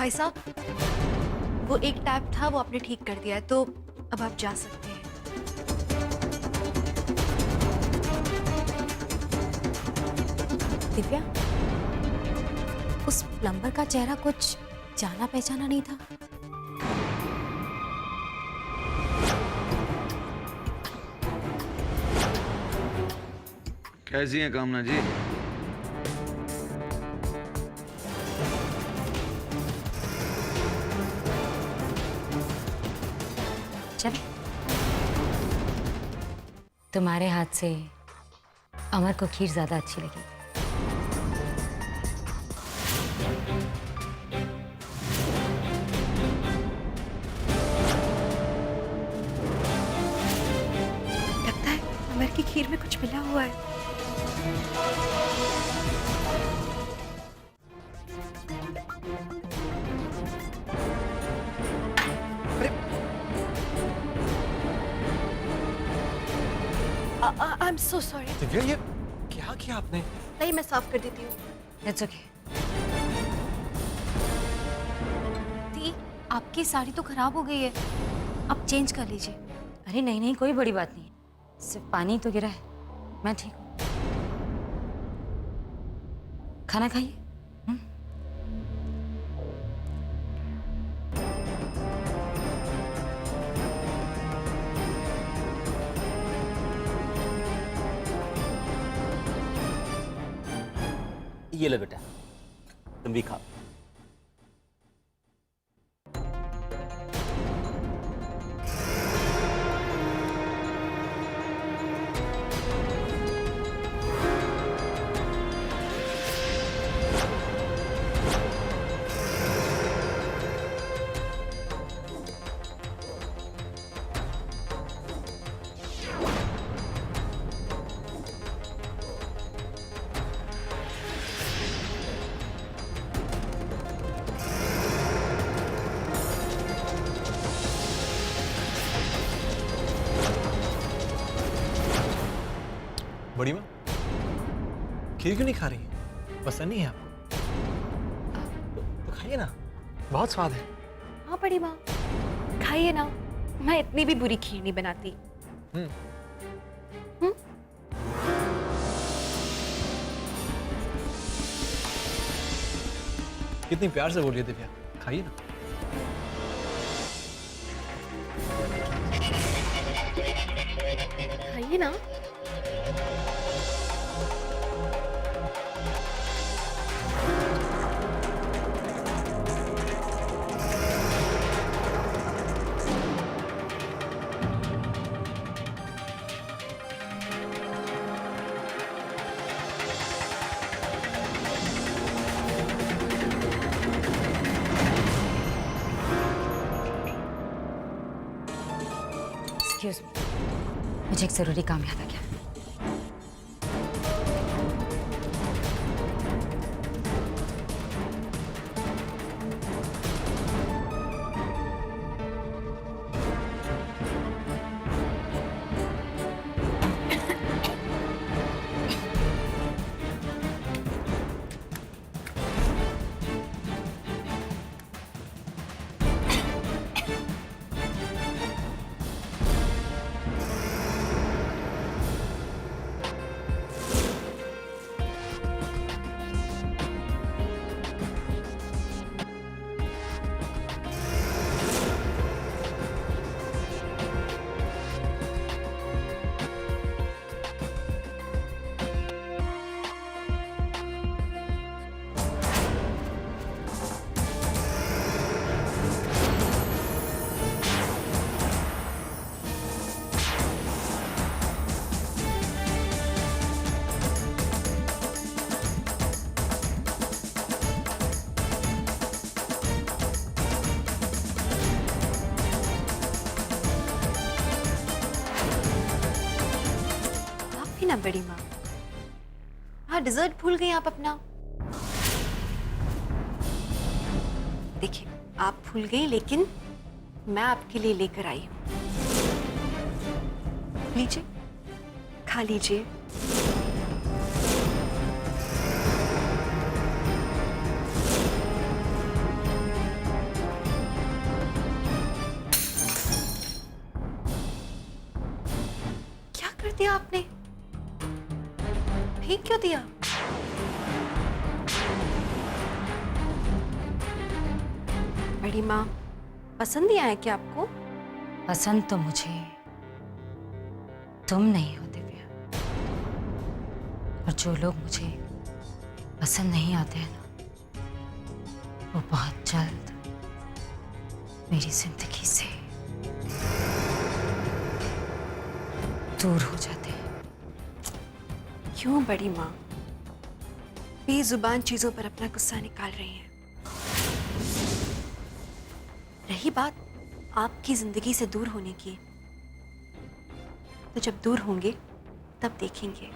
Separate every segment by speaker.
Speaker 1: भाई साहब, वो एक टैप था, वो आपने ठीक कर दिया है, तो अब आप जा सकते हैं।
Speaker 2: दिव्या, उस प्लम्बर का चेहरा कुछ जाना पहचाना नहीं था।
Speaker 3: कैसी हैं कामना जी?
Speaker 2: चल, तुम्हारे हाथ से अमर को खीर ज्यादा अच्छी लगी।
Speaker 1: लगता है अमर की खीर में कुछ मिला हुआ है। I am so sorry.
Speaker 4: Divya, ये क्या किया आपने?
Speaker 1: नहीं, मैं साफ कर देती हूँ।
Speaker 2: It's okay. दी, आपकी साड़ी तो खराब हो गई है, आप चेंज कर लीजिए। अरे नहीं नहीं, कोई बड़ी बात नहीं, सिर्फ पानी तो गिरा है, मैं ठीक हूँ। खाना खाइए।
Speaker 5: ये लो बेटा, तुम भी खाओ।
Speaker 4: बड़ी माँ, खीर क्यों नहीं खा रही? पसंद नहीं है आपको? तो खाइए ना, बहुत स्वाद है।
Speaker 1: हाँ बड़ी माँ, खाइए ना, मैं इतनी भी बुरी खीर नहीं बनाती।
Speaker 4: कितनी प्यार से बोलिए दिव्या, खाइए ना।
Speaker 1: खाइए ना।
Speaker 2: एक्सक्यूज मी, मुझे एक जरूरी काम याद आ गया।
Speaker 1: ना बड़ी माँ, हाँ डिजर्ट भूल गई आप अपना। देखिए, आप भूल गई, लेकिन मैं आपके लिए लेकर आई हूं। लीजिए, खा लीजिए। आपने? फेंक क्यों दिया? बड़ी माँ, पसंद नहीं आया क्या आपको?
Speaker 2: पसंद तो मुझे तुम नहीं हो दिव्या, और जो लोग मुझे पसंद नहीं आते हैं ना, वो बहुत जल्द मेरी जिंदगी से दूर हो जाते हैं।
Speaker 1: क्यों बड़ी माँ बेजुबान चीजों पर अपना गुस्सा निकाल रही हैं? रही बात आपकी जिंदगी से दूर होने की, तो जब दूर होंगे तब देखेंगे।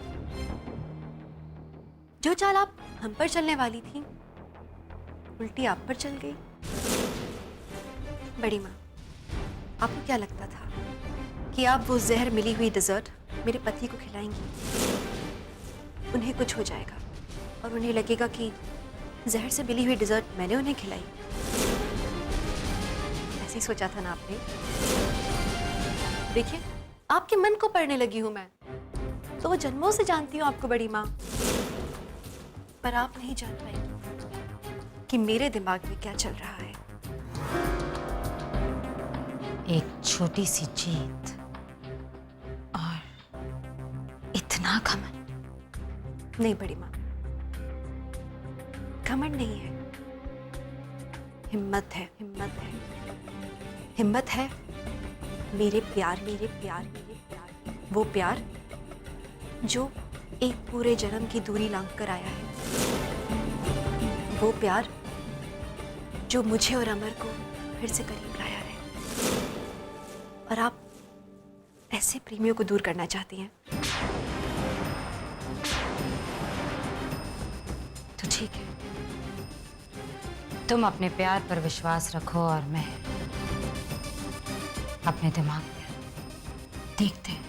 Speaker 1: जो चाल आप हम पर चलने वाली थी, उल्टी आप पर चल गई। बड़ी माँ, आपको क्या लगता था कि आप वो जहर मिली हुई डिजर्ट मेरे पति को खिलाएंगी? उन्हें कुछ हो जाएगा और उन्हें लगेगा कि जहर से मिली हुई डिजर्ट मैंने उन्हें खिलाई। ऐसे ही सोचा था ना आपने? देखिए, आपके मन को पढ़ने लगी हूं मैं, तो वो जन्मों से जानती हूँ आपको बड़ी माँ। पर आप नहीं जान पाएंगी कि मेरे दिमाग में क्या चल रहा है।
Speaker 2: एक छोटी सी जीत और इतना घमंड।
Speaker 1: नहीं बड़ी माँ, घमंड नहीं है, हिम्मत है, हिम्मत है, हिम्मत है। मेरे प्यार, मेरे प्यार, मेरे प्यार, वो प्यार जो एक पूरे जन्म की दूरी लांघ कर आया है, वो प्यार जो मुझे और अमर को फिर से करीब लाया है। और आप ऐसे प्रेमियों को दूर करना चाहती हैं?
Speaker 2: तो ठीक है, तुम अपने प्यार पर विश्वास रखो और मैं अपने दिमाग पे। देखते हैं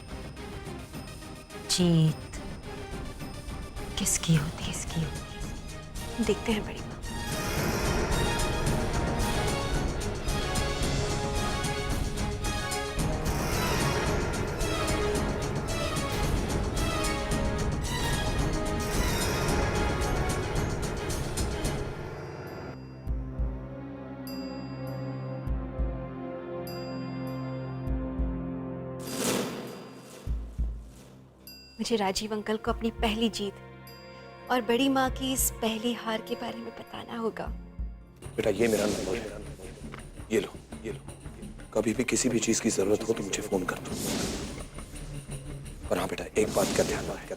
Speaker 2: जीत किसकी होती है, किसकी होती है।
Speaker 1: देखते हैं बड़ी माँ। मुझे राजीव अंकल को अपनी पहली जीत और बड़ी माँ की इस पहली हार के बारे में बताना होगा।
Speaker 3: बेटा ये मेरा नंबर है, ये लो, ये लो। कभी भी किसी भी चीज की जरूरत हो तो मुझे फोन कर दो। और हाँ बेटा, एक बात का ध्यान रहे,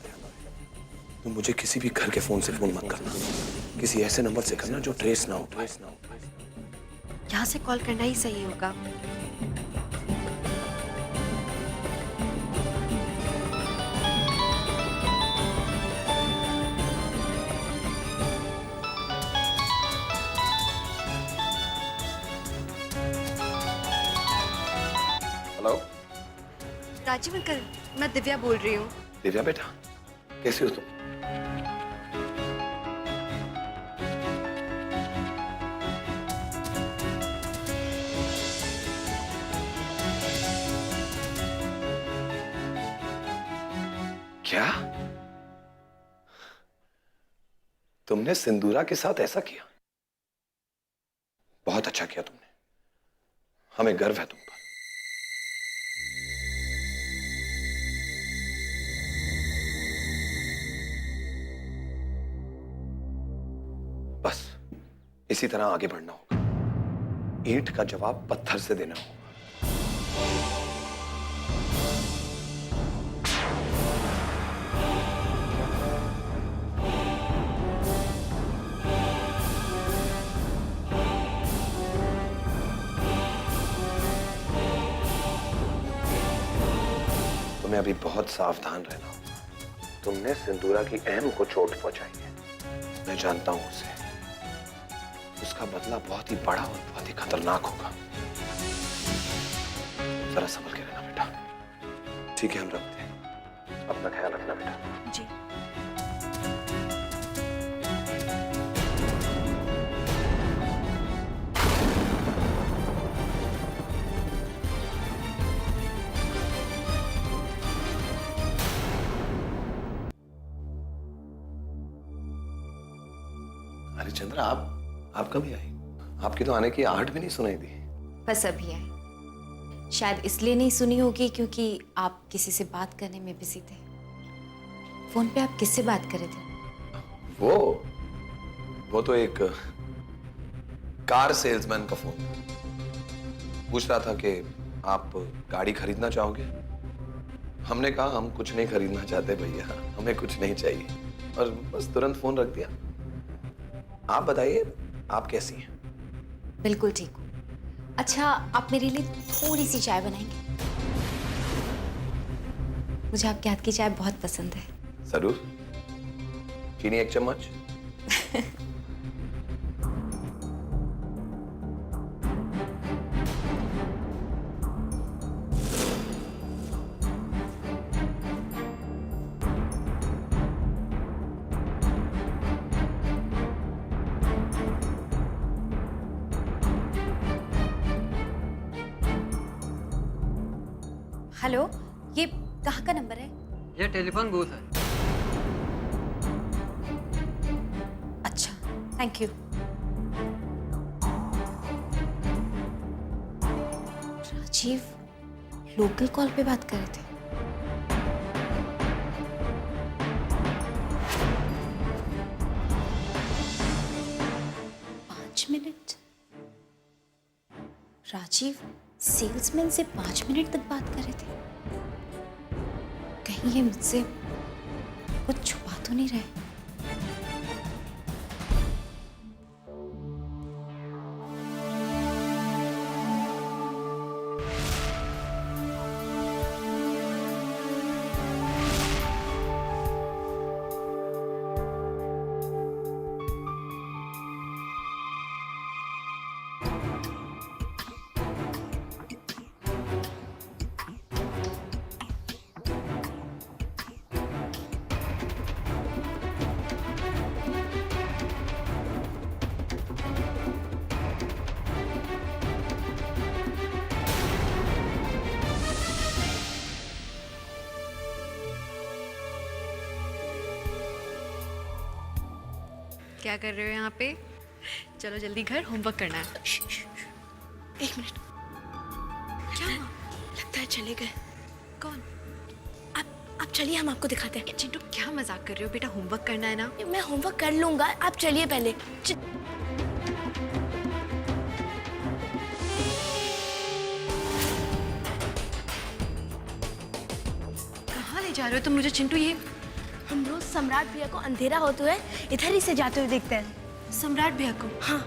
Speaker 3: तुम मुझे किसी भी घर के फोन से फोन मत करना। किसी ऐसे नंबर से करना जो ट्रेस ना हो।
Speaker 1: यहाँ से कॉल करना ही सही होगा।
Speaker 3: हेलो
Speaker 1: राजीव अंकल, मैं दिव्या बोल रही हूँ।
Speaker 3: दिव्या बेटा, कैसी हो तुम? क्या तुमने सिंदूरा के साथ ऐसा किया? बहुत अच्छा किया तुमने, हमें गर्व है तुम पर। बस इसी तरह आगे बढ़ना होगा। ईंट का जवाब पत्थर से देना होगा। तुम्हें अभी बहुत सावधान रहना होगा। तुमने सिंदूरा की अहम को चोट पहुंचाई है, मैं जानता हूं उसे। उसका बदला बहुत ही बड़ा और बहुत ही खतरनाक होगा। जरा संभल के रहना बेटा। ठीक है, हम रखते हैं। अपना ख्याल रखना बेटा।
Speaker 1: जी।
Speaker 3: अरे चंद्रा, आप कभी आई? आपके तो आने की आहट भी नहीं सुनाई दी।
Speaker 2: बस अभी आई। शायद इसलिए नहीं सुनी होगी क्योंकि आप किसी से बात करने में बिजी थे। फोन पे आप किससे बात कर रहे थे?
Speaker 3: वो तो एक कार सेल्समैन का फोन था। पूछ रहा था कि आप गाड़ी खरीदना चाहोगे। हमने कहा हम कुछ नहीं खरीदना चाहते भैया, हमें कुछ नहीं चाहिए, और बस तुरंत फोन रख दिया। आप बताइए, आप कैसी हैं?
Speaker 2: बिल्कुल ठीक हूँ। अच्छा, आप मेरे लिए थोड़ी सी चाय बनाएंगे? मुझे आपके हाथ की चाय बहुत पसंद है।
Speaker 3: जरूर। चीनी 1 चम्मच।
Speaker 2: हेलो, ये कहाँ का नंबर है?
Speaker 6: ये टेलीफोन बूथ है।
Speaker 2: अच्छा, thank you. Rajiv local call पे बात कर रहे थे। पाँच मिनट? राजीव सेल्समैन से 5 मिनट तक बात कर रहे थे। कहीं ये मुझसे कुछ छुपा तो नहीं रहे?
Speaker 1: क्या कर रहे हो यहाँ पे? चलो जल्दी घर, होमवर्क करना है।
Speaker 7: 1 मिनट। क्या हुआ? लगता है चले गए।
Speaker 1: कौन?
Speaker 7: आप चलिए, हम आपको दिखाते हैं।
Speaker 1: चिंटू, क्या मजाक कर रहे हो बेटा? होमवर्क करना है ना।
Speaker 7: मैं होमवर्क कर लूंगा, आप चलिए पहले।
Speaker 1: कहाँ ले जा रहे हो तुम मुझे चिंटू? ये
Speaker 7: हम रोज सम्राट भैया को अंधेरा होते हुए इधर ही से जाते हुए देखते हैं।
Speaker 1: सम्राट भैया को?
Speaker 7: हाँ।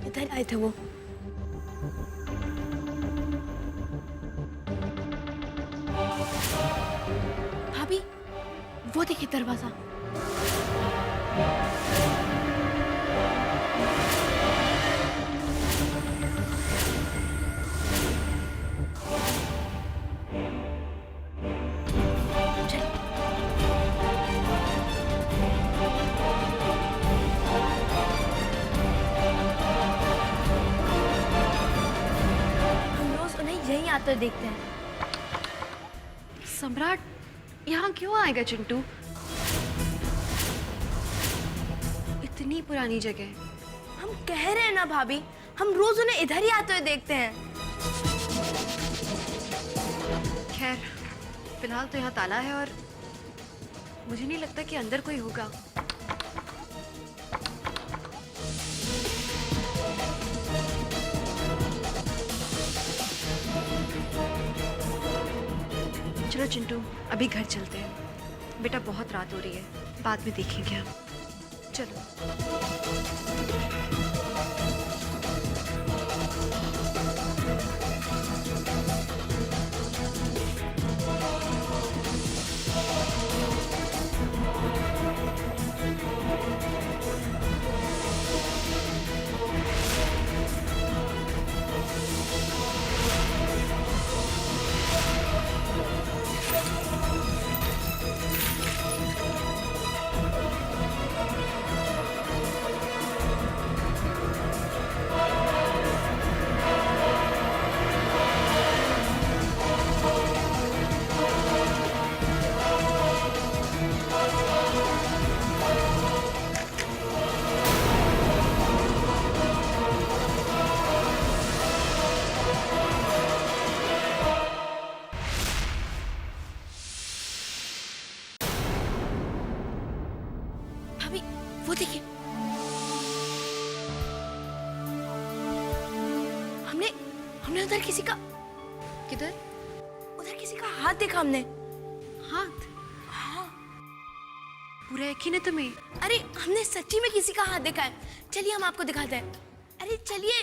Speaker 7: इधर आए थे वो। भाभी, वो देखिए दरवाजा। यहीं आते हुए देखते हैं।
Speaker 1: सम्राट यहाँ क्यों आएगा चिंटू? इतनी पुरानी जगह।
Speaker 7: हम कह रहे हैं ना भाभी, हम रोज उन्हें इधर ही आते हुए देखते हैं।
Speaker 1: खैर, फिलहाल तो यहाँ ताला है और मुझे नहीं लगता कि अंदर कोई होगा। चलो चिंटू, अभी घर चलते हैं। बेटा बहुत रात हो रही है, बाद में देखेंगे हम। चलो।
Speaker 7: वो देखिए, हमने हमने उधर किसी का,
Speaker 1: किधर?
Speaker 7: उधर किसी का हाथ देखा हमने।
Speaker 1: हाथ?
Speaker 7: हाँ,
Speaker 1: पूरा यकीन है तुम्हें?
Speaker 7: अरे हमने सच्ची में किसी का हाथ देखा है। चलिए हम आपको दिखाते हैं। अरे चलिए।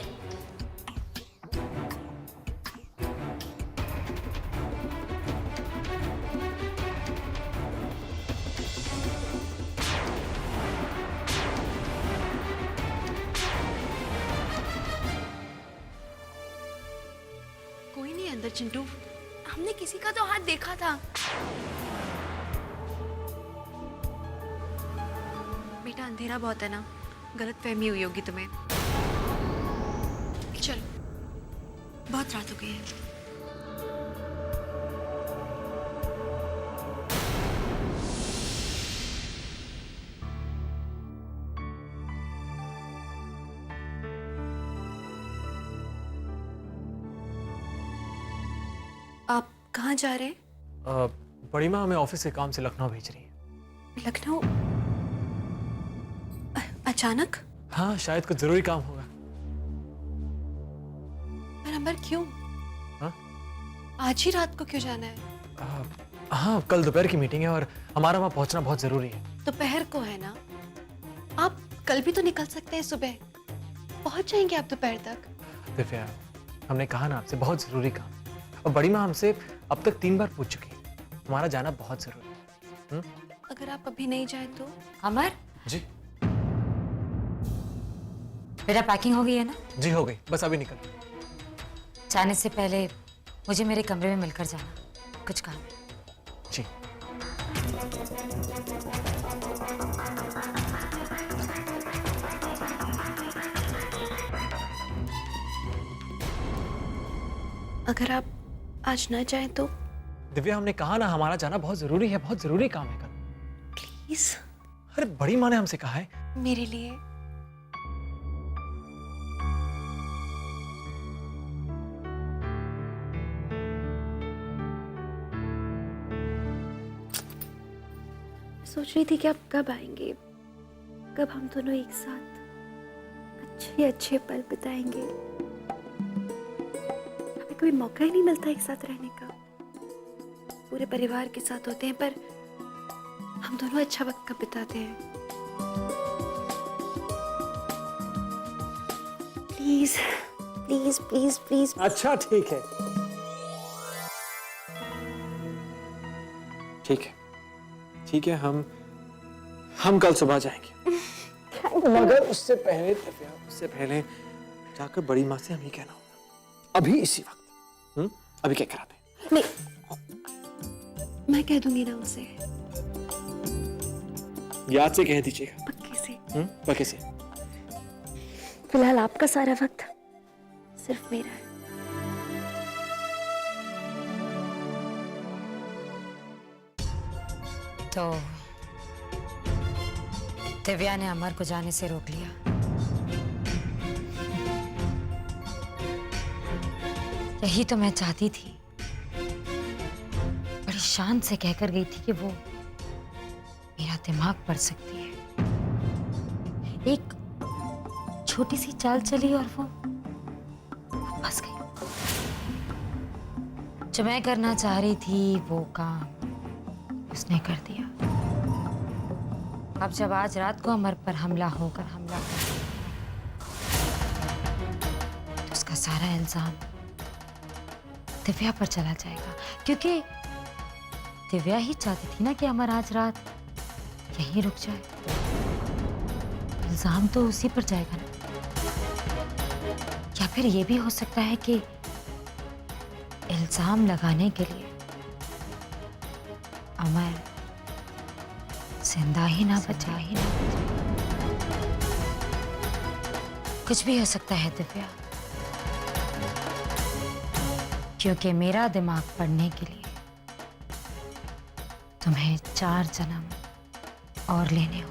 Speaker 1: कोई नहीं अंदर चिंटू।
Speaker 7: हमने किसी का तो हाथ देखा था।
Speaker 1: बेटा अंधेरा बहुत है ना, गलत फहमी हुई होगी तुम्हें। चलो, बहुत रात हो गई है। आप कहाँ जा रहे हैं?
Speaker 4: बड़ी माँ हमें ऑफिस के काम से लखनऊ भेज रही है।
Speaker 1: लखनऊ? अचानक?
Speaker 4: हाँ, शायद कुछ जरूरी काम होगा।
Speaker 1: पर अंबर क्यों?
Speaker 4: हाँ?
Speaker 1: आज ही रात को क्यों जाना है?
Speaker 4: हाँ, कल दोपहर की मीटिंग है और हमारा वहाँ पहुँचना बहुत जरूरी है।
Speaker 1: दोपहर को है ना? आप कल भी तो निकल सकते हैं सुबह। पहुंच जाएंगे आप दोपहर तक।
Speaker 4: दिव्या, हमने कहा ना आपसे, बहुत जरूरी काम। और बड़ी माँ हमसे अब तक 3 बार पूछ चुकी है, हमारा जाना बहुत जरूरी है।
Speaker 1: अगर आप अभी नहीं जाए तो?
Speaker 2: अमर,
Speaker 4: जी
Speaker 2: बेटा पैकिंग हो गई है ना?
Speaker 4: जी हो गई, बस अभी निकल।
Speaker 2: जाने से पहले मुझे मेरे कमरे में मिलकर जाना, कुछ काम है।
Speaker 4: जी।
Speaker 1: अगर आप आज ना जाए तो?
Speaker 4: दिव्या, हमने कहा ना हमारा जाना बहुत जरूरी है, बहुत जरूरी काम है कल।
Speaker 1: प्लीज।
Speaker 4: अरे बड़ी माँ ने हमसे कहा है।
Speaker 1: मेरे लिए?
Speaker 8: सोच रही थी कि आप कब आएंगे, कब हम दोनों एक साथ अच्छे अच्छे पल बिताएंगे। हमें कोई मौका ही नहीं मिलता एक साथ रहने का। पूरे परिवार के साथ होते हैं पर हम दोनों अच्छा वक्त कब बिताते हैं। Please please please please.
Speaker 4: अच्छा ठीक है, ठीक है, ठीक है, हम कल सुबह जाएंगे। मगर उससे पहले दिव्या, उससे पहले जाकर बड़ी माँ से हमें कहना होगा, अभी इसी वक्त। अभी क्या कराते हैं?
Speaker 8: नहीं, मैं कह दूंगी ना उसे।
Speaker 4: याद से कह दीजिएगा।
Speaker 8: पक्के से।
Speaker 4: पक्के से।
Speaker 8: फिलहाल आपका सारा वक्त सिर्फ मेरा है।
Speaker 2: तो दिव्या ने अमर को जाने से रोक लिया। यही तो मैं चाहती थी। बड़ी शान से कहकर गई थी कि वो मेरा दिमाग पढ़ सकती है। एक छोटी सी चाल चली और वो फंस गई। जो मैं करना चाह रही थी वो काम उसने कर दिया। अब जब आज रात को अमर पर हमला होकर तो उसका सारा इल्जाम दिव्या पर चला जाएगा, क्योंकि दिव्या ही चाहती थी ना कि अमर आज रात यहीं रुक जाए। इल्जाम तो उसी पर जाएगा ना। या फिर ये भी हो सकता है कि इल्जाम लगाने के लिए अमर जिंदा ही ना बचा। कुछ भी हो सकता है दिव्या, क्योंकि मेरा दिमाग पढ़ने के लिए तुम्हें 4 जन्म और लेने हो।